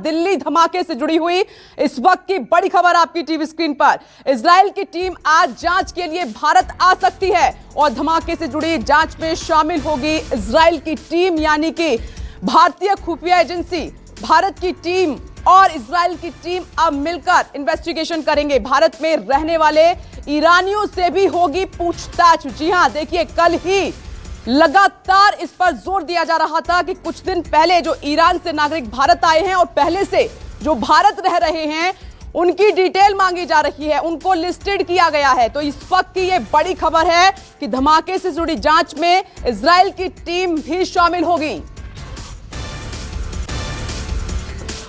दिल्ली धमाके से जुड़ी हुई इस वक्त की बड़ी खबर आपकी टीवी स्क्रीन पर। इजराइल की टीम आज जांच के लिए भारत आ सकती है और धमाके से जुड़ी जांच में शामिल होगी इजराइल की टीम, यानी कि भारतीय खुफिया एजेंसी। भारत की टीम और इजराइल की टीम अब मिलकर इन्वेस्टिगेशन करेंगे। भारत में रहने वाले ईरानियों से भी होगी पूछताछ। जी हां, देखिए, कल ही लगातार इस पर जोर दिया जा रहा था कि कुछ दिन पहले जो ईरान से नागरिक भारत आए हैं और पहले से जो भारत रह रहे हैं उनकी डिटेल मांगी जा रही है, उनको लिस्टेड किया गया है। तो इस वक्त की ये बड़ी खबर है कि धमाके से जुड़ी जांच में इजराइल की टीम भी शामिल होगी।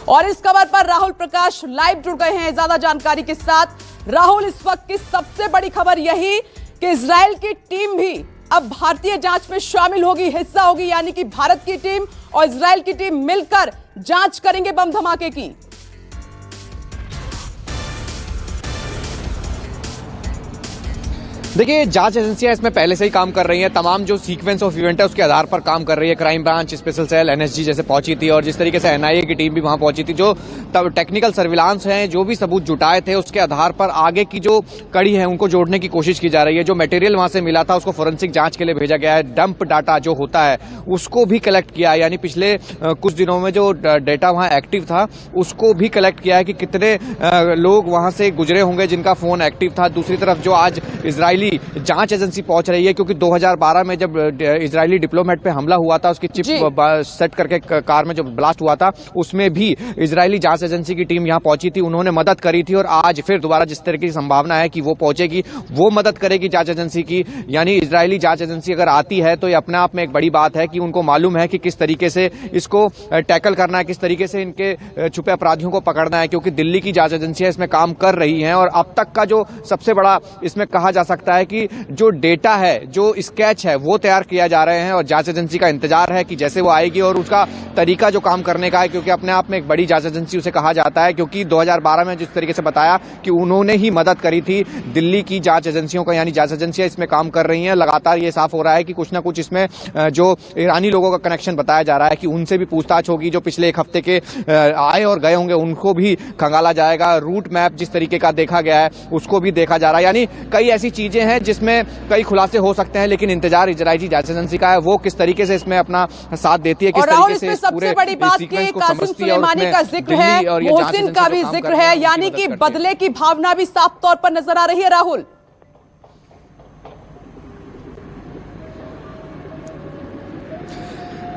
और इस खबर पर राहुल प्रकाश लाइव जुड़ गए हैं ज्यादा जानकारी के साथ। राहुल, इस वक्त की सबसे बड़ी खबर यही कि इजराइल की टीम भी अब भारतीय जांच में शामिल होगी, हिस्सा होगी, यानी कि भारत की टीम और इजराइल की टीम मिलकर जांच करेंगे बम धमाके की। देखिए, जांच एजेंसियां इसमें पहले से ही काम कर रही हैं। तमाम जो सीक्वेंस ऑफ इवेंट है उसके आधार पर काम कर रही है। Crime branch, special cell, NSG जैसे पहुंची थी और जिस तरीके से एनआईए की टीम भी वहां पहुंची थी, जो तब टेक्निकल सर्विलांस है, जो भी सबूत जुटाए थे उसके आधार पर आगे की जो कड़ी है उनको जोड़ने की कोशिश की जा रही है। जो मटेरियल वहां से मिला था उसको फोरेंसिक जांच के लिए भेजा गया है। डंप डाटा जो होता है उसको भी कलेक्ट किया है, यानी पिछले कुछ दिनों में जो डेटा वहां एक्टिव था उसको भी कलेक्ट किया है कि कितने लोग वहां से गुजरे होंगे जिनका फोन एक्टिव था। दूसरी तरफ जो आज इजरायली जांच एजेंसी पहुंच रही है, क्योंकि 2012 में जब इजरायली डिप्लोमेट पे हमला हुआ था, उसकी चिप सेट करके कार में जो ब्लास्ट हुआ था, उसमें भी इजरायली जांच एजेंसी की टीम यहां पहुंची थी, उन्होंने मदद करी थी। और आज फिर दोबारा जिस तरह की संभावना है कि वो पहुंचेगी, वो मदद करेगी जांच एजेंसी की। यानी इजरायली जांच एजेंसी अगर आती है तो ये अपने आप में एक बड़ी बात है कि उनको मालूम है कि किस तरीके से इसको टैकल करना है, किस तरीके से इनके छुपे अपराधियों को पकड़ना है, क्योंकि दिल्ली की जांच एजेंसियां इसमें काम कर रही हैं। और अब तक का जो सबसे बड़ा इसमें कहा जा सकता है कि जो डेटा है, जो स्केच है, वो तैयार किया जा रहे हैं और जांच एजेंसी का इंतजार है कि जैसे वो आएगी और उसका तरीका जो काम करने का है, क्योंकि अपने आप में एक बड़ी जांच एजेंसी उसे कहा जाता है, क्योंकि 2012 में जिस तरीके से बताया कि उन्होंने ही मदद करी थी दिल्ली की जांच एजेंसियों का, यानी जांच एजेंसियां इसमें काम कर रही हैं। लगातार ये साफ हो रहा है कि कुछ ना कुछ इसमें जो ईरानी लोगों का कनेक्शन बताया जा रहा है कि उनसे भी पूछताछ होगी। जो पिछले एक हफ्ते के आए और गए होंगे उनको भी खंगाला जाएगा। रूट मैप जिस तरीके का देखा गया है उसको भी देखा जा रहा है। यानी कई ऐसी चीजें हैं जिसमें कई खुलासे हो सकते हैं, लेकिन इंतजार इजरायली जांच एजेंसी का है, वो किस तरीके से इसमें अपना साथ देती है, किस तरीके से सबसे बड़ी बात कि कासिम सुलेमानी का जिक्र है, मोहसिन का भी जिक्र है, यानी कि बदले की भावना भी साफ तौर पर नजर आ रही है। राहुल,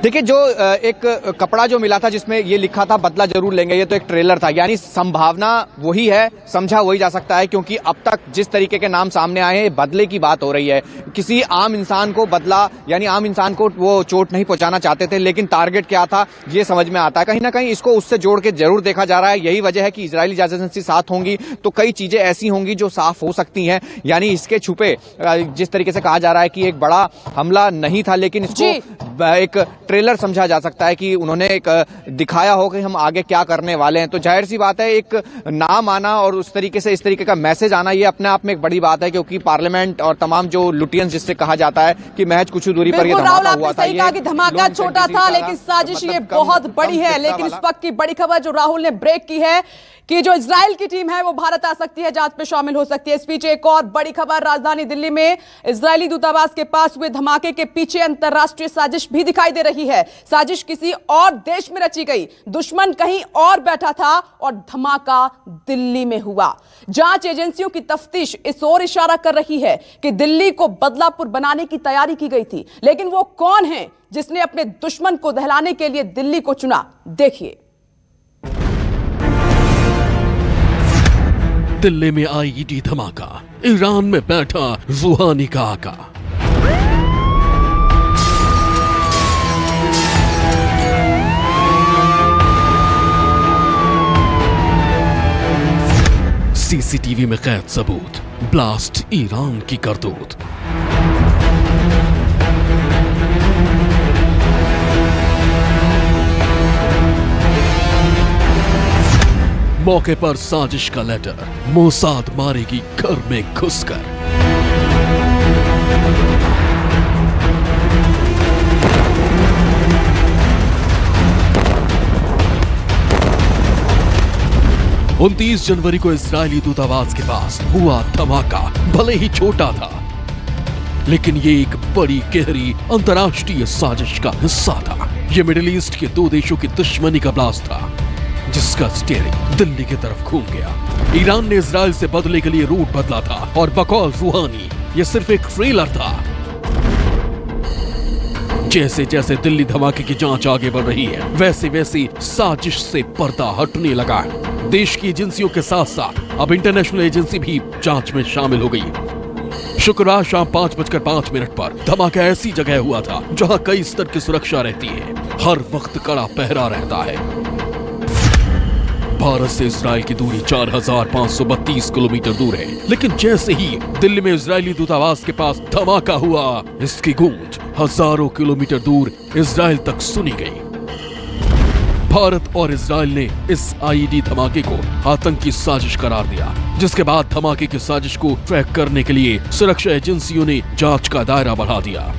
देखिए, जो एक कपड़ा जो मिला था जिसमें ये लिखा था बदला जरूर लेंगे, ये तो एक ट्रेलर था, यानी संभावना वही है, समझा वही जा सकता है, क्योंकि अब तक जिस तरीके के नाम सामने आए हैं बदले की बात हो रही है। किसी आम इंसान को बदला, यानी आम इंसान को वो चोट नहीं पहुंचाना चाहते थे, लेकिन टारगेट क्या था ये समझ में आता है। कहीं ना कहीं इसको उससे जोड़ के जरूर देखा जा रहा है। यही वजह है कि इजरायली जांच एजेंसी साथ होंगी तो कई चीजें ऐसी होंगी जो साफ हो सकती हैं। यानी इसके छुपे, जिस तरीके से कहा जा रहा है कि एक बड़ा हमला नहीं था, लेकिन इसको एक ट्रेलर समझा जा सकता है कि उन्होंने एक दिखाया हो कि हम आगे क्या करने वाले हैं। तो जाहिर सी बात है, एक नाम आना और उस तरीके से इस तरीके का मैसेज आना, ये अपने आप में एक बड़ी बात है, क्योंकि पार्लियामेंट और तमाम जो लुटियंस जिससे कहा जाता है कि महज कुछ दूरी पर ये धमाका हुआ था। कहा कि धमाका छोटा था लेकिन साजिश ये बहुत बड़ी है। लेकिन इस वक्त की बड़ी खबर जो राहुल ने ब्रेक की है कि जो इजराइल की टीम है वो भारत आ सकती है, जांच में शामिल हो सकती है। इस पीछे एक और बड़ी खबर, राजधानी दिल्ली में इजरायली दूतावास के पास हुए धमाके के पीछे अंतरराष्ट्रीय साजिश भी दिखाई दे रही है। साजिश किसी और देश में रची गई, दुश्मन कहीं और बैठा था और धमाका दिल्ली में हुआ। जांच एजेंसियों की तफ्तीश इस ओर इशारा कर रही है कि दिल्ली को बदलापुर बनाने की तैयारी की गई थी। लेकिन वो कौन है जिसने अपने दुश्मन को दहलाने के लिए दिल्ली को चुना? देखिए, दिल्ली में आईईडी धमाका, ईरान में बैठा रूहानी का आका। सीसीटीवी में कैद सबूत, ब्लास्ट ईरान की करतूत। मौके पर साजिश का लेटर, मोसाद मारेगी घर में घुसकर। 29 जनवरी को इजरायली दूतावास के पास हुआ धमाका भले ही छोटा था, लेकिन ये एक बड़ी गहरी अंतर्राष्ट्रीय साजिश का हिस्सा था। ये मिडिल ईस्ट के दो देशों की दुश्मनी का ब्लास्ट था, जिसका स्टीयरिंग दिल्ली की तरफ घूम गया। ईरान ने इजराइल से बदले के लिए रूट बदला था और बकौल रूहानी ये सिर्फ एक ट्रेलर था। जैसे जैसे दिल्ली धमाके की जांच आगे बढ़ रही है, वैसे वैसे साजिश से पर्दा हटने लगा। देश की एजेंसियों के साथ साथ अब इंटरनेशनल एजेंसी भी जांच में शामिल हो गई। शुक्रवार शाम 5:05 पर धमाका ऐसी जगह हुआ था जहां कई स्तर की सुरक्षा रहती है, हर वक्त कड़ा पहरा रहता है। भारत से इजराइल की दूरी 4532 किलोमीटर दूर है, लेकिन जैसे ही दिल्ली में इजरायली दूतावास के पास धमाका हुआ, इसकी गूंज हजारों किलोमीटर दूर इजराइल तक सुनी गई। भारत और इजराइल ने इस आईईडी धमाके को आतंकी साजिश करार दिया, जिसके बाद धमाके की साजिश को ट्रैक करने के लिए सुरक्षा एजेंसियों ने जांच का दायरा बढ़ा दिया।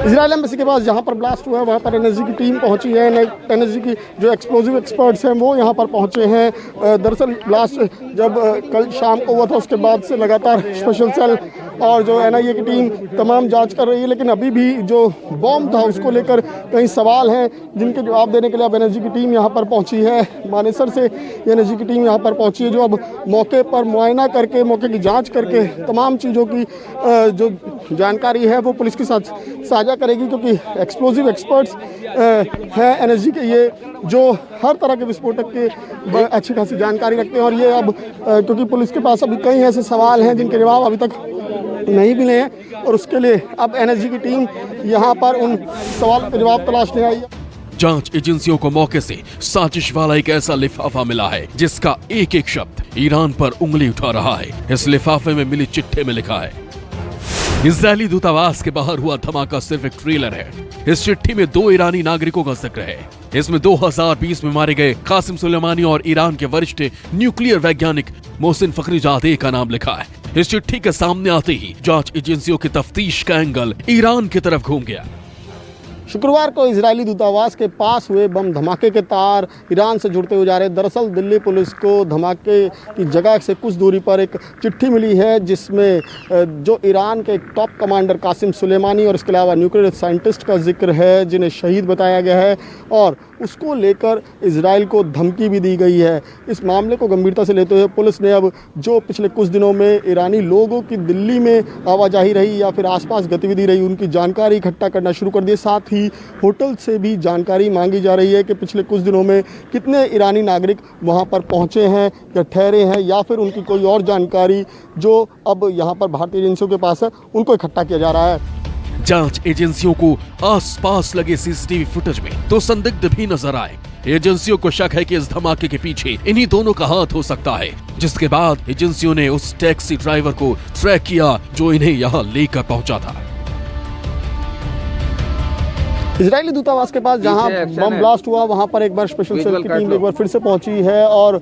इजराइल एम्बेसी के पास जहाँ पर ब्लास्ट हुआ है वहाँ पर एनएसजी की टीम पहुंची है। एनएसजी की जो एक्सप्लोजिव एक्सपर्ट्स हैं वो यहाँ पर पहुंचे हैं। दरअसल ब्लास्ट जब कल शाम को हुआ था, उसके बाद से लगातार स्पेशल सेल और जो एनआईए की टीम तमाम जांच कर रही है, लेकिन अभी भी जो बॉम्ब था उसको लेकर कई सवाल हैं, जिनके जवाब देने के लिए अब एनएसजी की टीम यहाँ पर पहुँची है। मानेसर से एनएसजी की टीम यहाँ पर पहुँची है, जो अब मौके पर मुआयना करके, मौके की जाँच करके तमाम चीज़ों की जो जानकारी है वो पुलिस के साथ साझा करेगी, क्योंकि एक्सप्लोजिव एक्सपर्ट्स हैं एनएसजी के, ये जो हर तरह के विस्फोटक के अच्छी खासी जानकारी रखते हैं। और ये अब क्योंकि पुलिस के पास अभी कई ऐसे सवाल हैं जिनके जवाब अभी तक नहीं मिले हैं, और उसके लिए अब एनएसजी की टीम यहाँ पर उन सवालों के जवाब तलाशने आई है। जांच एजेंसियों को मौके से साजिश वाला एक ऐसा लिफाफा मिला है जिसका एक एक शब्द ईरान पर उंगली उठा रहा है। इस लिफाफे में मिली चिट्ठे में लिखा है, इजरायली दूतावास के बाहर हुआ धमाका सिर्फ एक ट्रेलर है। इस चिट्ठी में 2 ईरानी नागरिकों का जिक्र है। इसमें 2020 में मारे गए कासिम सुलेमानी और ईरान के वरिष्ठ न्यूक्लियर वैज्ञानिक मोहसिन फखरीजादे का नाम लिखा है। इस चिट्ठी के सामने आते ही जांच एजेंसियों की तफ्तीश का एंगल ईरान की तरफ घूम गया। शुक्रवार को इजरायली दूतावास के पास हुए बम धमाके के तार ईरान से जुड़ते हुए जा रहे हैं। दरअसल दिल्ली पुलिस को धमाके की जगह से कुछ दूरी पर एक चिट्ठी मिली है, जिसमें जो ईरान के एक टॉप कमांडर कासिम सुलेमानी और इसके अलावा न्यूक्लियर साइंटिस्ट का जिक्र है, जिन्हें शहीद बताया गया है, और उसको लेकर इजराइल को धमकी भी दी गई है। इस मामले को गंभीरता से लेते हुए पुलिस ने अब जो पिछले कुछ दिनों में ईरानी लोगों की दिल्ली में आवाजाही रही या फिर आसपास गतिविधि रही, उनकी जानकारी इकट्ठा करना शुरू कर दी। साथ ही होटल से भी जानकारी मांगी जा रही है कि पिछले कुछ दिनों में कितने ईरानी नागरिक वहां पर पहुंचे हैं या ठहरे हैं, या फिर उनकी कोई और जानकारी जो अब यहां पर भारतीय एजेंसियों के पास है, उनको इकट्ठा किया जा रहा है। जांच एजेंसियों को आसपास लगे सीसीटीवी फुटेज में 2 संदिग्ध भी नजर आए। एजेंसियों को शक है कि इस धमाके के पीछे इन्हीं दोनों का हाथ हो सकता है, जिसके बाद एजेंसियों ने उस टैक्सी ड्राइवर को ट्रैक किया जो इन्हें यहाँ लेकर पहुंचा था। इजरायली दूतावास के पास जहां बम ब्लास्ट हुआ, वहां पर एक बार स्पेशल सेल की टीम एक बार फिर से पहुंची है, और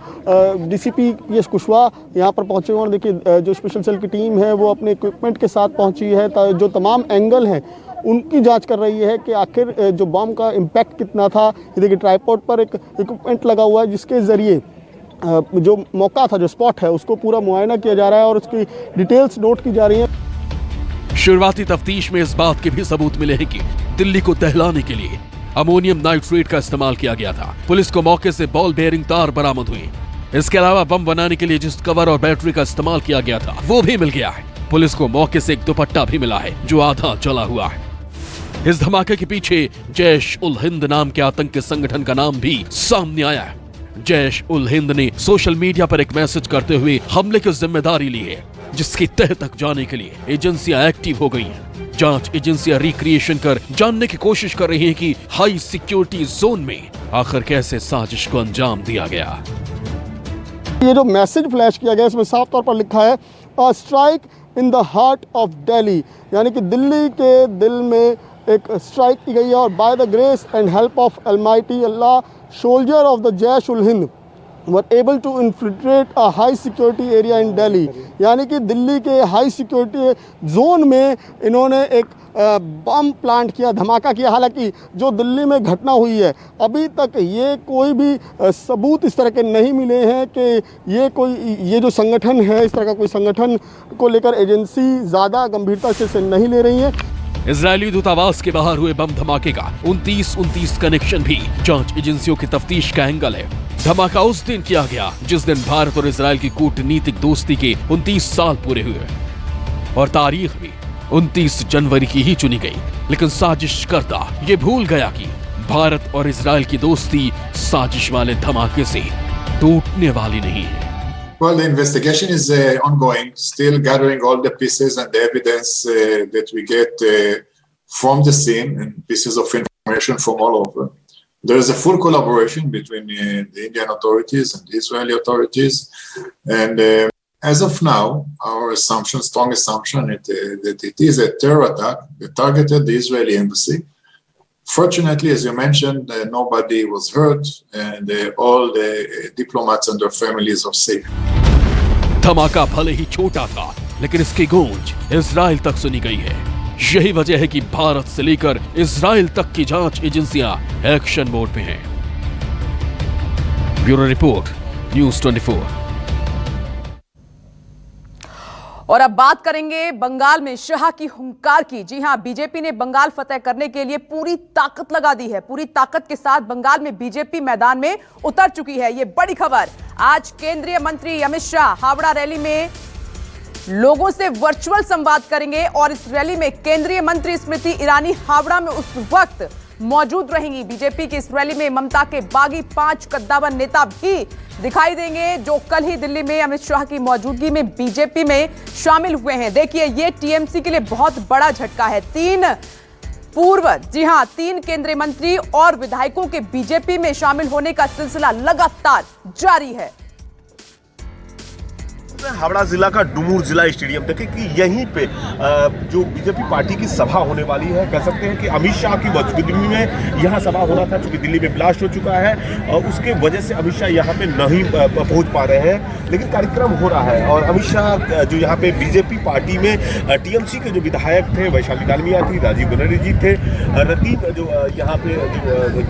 डीसीपी यश कुशवाहा यहां पर पहुंचे हुए। और देखिए जो स्पेशल सेल की टीम है वो अपने इक्विपमेंट के साथ पहुंची है, जो तमाम एंगल हैं उनकी जांच कर रही है कि आखिर जो बम का इम्पैक्ट कितना था। ये देखिए ट्राइपॉड पर एक इक्विपमेंट लगा हुआ है, जिसके जरिए जो मौका था, जो स्पॉट है, उसको पूरा मुआयना किया जा रहा है और उसकी डिटेल्स नोट की जा रही है। शुरुआती तफ्तीश में इस बात के भी सबूत मिले हैं कि दिल्ली को दहलाने के लिए अमोनियम नाइट्रेट का इस्तेमाल किया गया था। पुलिस को मौके से बॉल बेयरिंग तार बरामद हुई। इसके अलावा बम बनाने के लिए जिस कवर और बैटरी का इस्तेमाल किया गया था वो भी मिल गया है। पुलिस को मौके से एक दुपट्टा भी मिला है जो आधा जला हुआ है। इस धमाके के पीछे जैश उल हिंद नाम के आतंकी संगठन का नाम भी सामने आया है। जैश उल हिंद ने सोशल मीडिया पर एक मैसेज करते हुए हमले की जिम्मेदारी ली है, जिसकी तह तक जाने के लिए एजेंसियां एक्टिव हो गई हैं। जांच एजेंसियां रिक्रिएशन कर जानने की कोशिश कर रही हैं कि हाई सिक्योरिटी जोन में आखिर कैसे साजिश को अंजाम दिया गया। ये जो मैसेज फ्लैश किया गया, इसमें साफ तौर पर लिखा है a strike in the heart of Delhi, यानी कि दिल्ली के दिल में एक स्ट्राइक की गई है। और by the grace and help of Almighty Allah, soldier of the Jaish ul Hind were able to infiltrate a high security area in Delhi, यानी कि दिल्ली के हाई सिक्योरिटी जोन में इन्होंने एक बम प्लांट किया, धमाका किया। हालांकि जो दिल्ली में घटना हुई है अभी तक ये कोई भी सबूत इस तरह के नहीं मिले हैं कि ये जो संगठन है, इस तरह का कोई संगठन को लेकर एजेंसी ज़्यादा गंभीरता से नहीं ले रही है। इजरायली दूतावास के बाहर हुए बम धमाके का 29 कनेक्शन भी जांच एजेंसियों की तफ्तीश का एंगल है। धमाका उस दिन किया गया जिस दिन भारत और इजरायल की कूटनीतिक दोस्ती के 29 साल पूरे हुए और तारीख भी 29 जनवरी की ही चुनी गई। लेकिन साजिशकर्ता ये भूल गया कि भारत और इजरायल की दोस्ती साजिश वाले धमाके से टूटने वाली नहीं है। Well, the investigation is ongoing, still gathering all the pieces and the evidence that we get from the scene and pieces of information from all over. There is a full collaboration between the Indian authorities and the Israeli authorities. And as of now, our assumption, strong assumption, that it is a terror attack that targeted the Israeli embassy. Fortunately, as you mentioned, nobody was hurt and all the diplomats and their families are safe. धमाका भले ही छोटा था, लेकिन इसकी गूंज Israel तक सुनी गई है। यही वजह है कि भारत से लेकर इजराइल तक की जांच एजेंसियां एक्शन मोड में हैं। Bureau report, news 24। और अब बात करेंगे बंगाल में शाह की हुंकार की। जी हां, बीजेपी ने बंगाल फतेह करने के लिए पूरी ताकत लगा दी है। पूरी ताकत के साथ बंगाल में बीजेपी मैदान में उतर चुकी है। ये बड़ी खबर। आज केंद्रीय मंत्री अमित शाह हावड़ा रैली में लोगों से वर्चुअल संवाद करेंगे और इस रैली में केंद्रीय मंत्री स्मृति ईरानी हावड़ा में उस वक्त मौजूद रहेंगी। बीजेपी की इस रैली में ममता के बागी 5 कद्दावर नेता भी दिखाई देंगे, जो कल ही दिल्ली में अमित शाह की मौजूदगी में बीजेपी में शामिल हुए हैं। देखिए, ये टीएमसी के लिए बहुत बड़ा झटका है। 3 केंद्रीय मंत्री और विधायकों के बीजेपी में शामिल होने का सिलसिला लगातार जारी है। हावड़ा जिला का डुमूर जिला स्टेडियम देखें कि यहीं पे जो बीजेपी पार्टी की सभा होने वाली है। कह सकते हैं कि अमित शाह की मौजूदगी में यहाँ सभा होना था, क्योंकि दिल्ली में ब्लास्ट हो चुका है और उसके वजह से अमित शाह यहाँ पे नहीं पहुँच पा रहे हैं, लेकिन कार्यक्रम हो रहा है। और अमित शाह जो यहाँ पे बीजेपी पार्टी में टीएमसी के जो विधायक थे, वैशाली डालमिया थी, राजीव बनर्जी जी थे, रतीब जो यहाँ पे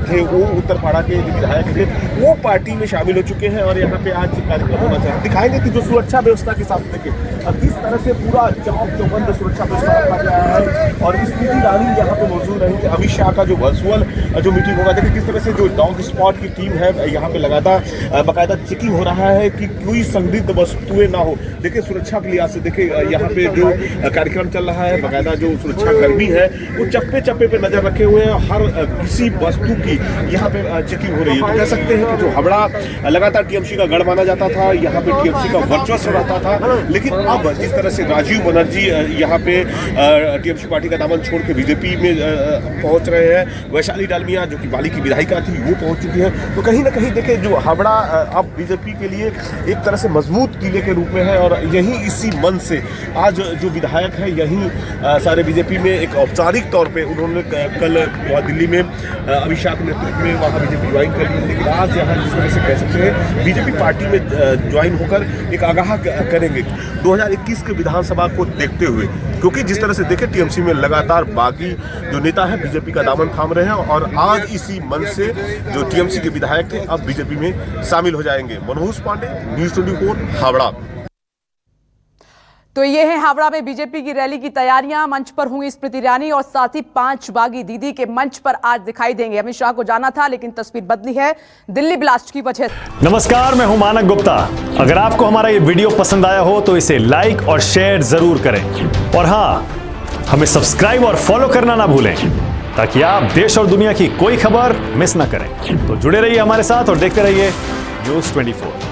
थे वो उत्तरपाड़ा के जो विधायक थे, वो पार्टी में शामिल हो चुके हैं और यहाँ पे आज कार्यक्रम होना चाहिए। दिखाएंगे कि जो सुरक्षा व्यवस्था के साथ देखिए किस तरह से पूरा चौक चौबंद सुरक्षा व्यवस्था रखा गया है और स्मृति ईरानी यहाँ पे मौजूद रहेंगे। अमित शाह का जो वर्चुअल जो मीटिंग होगा, देखिए किस तरह से जो डॉग स्पॉट की टीम है यहाँ पे लगातार बाकायदा चेकिंग हो रहा है कि कोई संदिग्ध वस्तुएं ना हो। देखिए सुरक्षा के लिहाज से देखिए यहाँ पे जो कार्यक्रम चल रहा है, बाकायदा जो सुरक्षा कर्मी है वो चप्पे चप्पे पे नजर रखे हुए हैं। हर किसी वस्तु की यहाँ पे चेकिंग हो रही है। तो कह सकते हैं कि जो हावड़ा लगातार टीएमसी का गढ़ माना जाता था, यहाँ पे टीएमसी का वर्चस्व रहता था, लेकिन अब जिस तरह से राजीव बनर्जी यहाँ पे टीएमसी पार्टी का दामन छोड़ के बीजेपी में पहुंच रहे हैं, वैशाली डालमिया जो कि बाली की विधायिका थी वो पहुंच चुकी है, तो कहीं ना कहीं देखें जो हावड़ा अब बीजेपी के लिए एक तरह से मजबूत किले के रूप में है। और यही इसी मन से आज जो विधायक है यही सारे बीजेपी में एक औपचारिक तौर पर उन्होंने कल दिल्ली में अमित शाह के नेतृत्व में वहाँ बीजेपी ज्वाइन कर ली, लेकिन आज यहाँ जिस तरह से कह सकते हैं बीजेपी पार्टी में ज्वाइन होकर एक आगाह करेंगे 2021 के विधानसभा को देखते हुए, क्योंकि जिस तरह से देखें टीएमसी में लगातार बागी जो नेता है बीजेपी का दामन थाम रहे हैं और आज इसी मन से जो टीएमसी के विधायक थे अब बीजेपी में शामिल हो जाएंगे। मनोज पांडे, न्यूज़ 24 हावड़ा। तो ये है हावड़ा में बीजेपी की रैली की तैयारियां। मंच पर होंगी स्मृति ईरानी और साथ ही 5 बागी दीदी के मंच पर आज दिखाई देंगे। अमित शाह को जाना था, लेकिन तस्वीर बदली है दिल्ली ब्लास्ट की वजह से। नमस्कार, मैं हूं मानक गुप्ता। अगर आपको हमारा ये वीडियो पसंद आया हो तो इसे लाइक और शेयर जरूर करें और हाँ, हमें सब्सक्राइब और फॉलो करना ना भूलें, ताकि आप देश और दुनिया की कोई खबर मिस ना करें। तो जुड़े रहिए हमारे साथ और देखते रहिए न्यूज़ 24।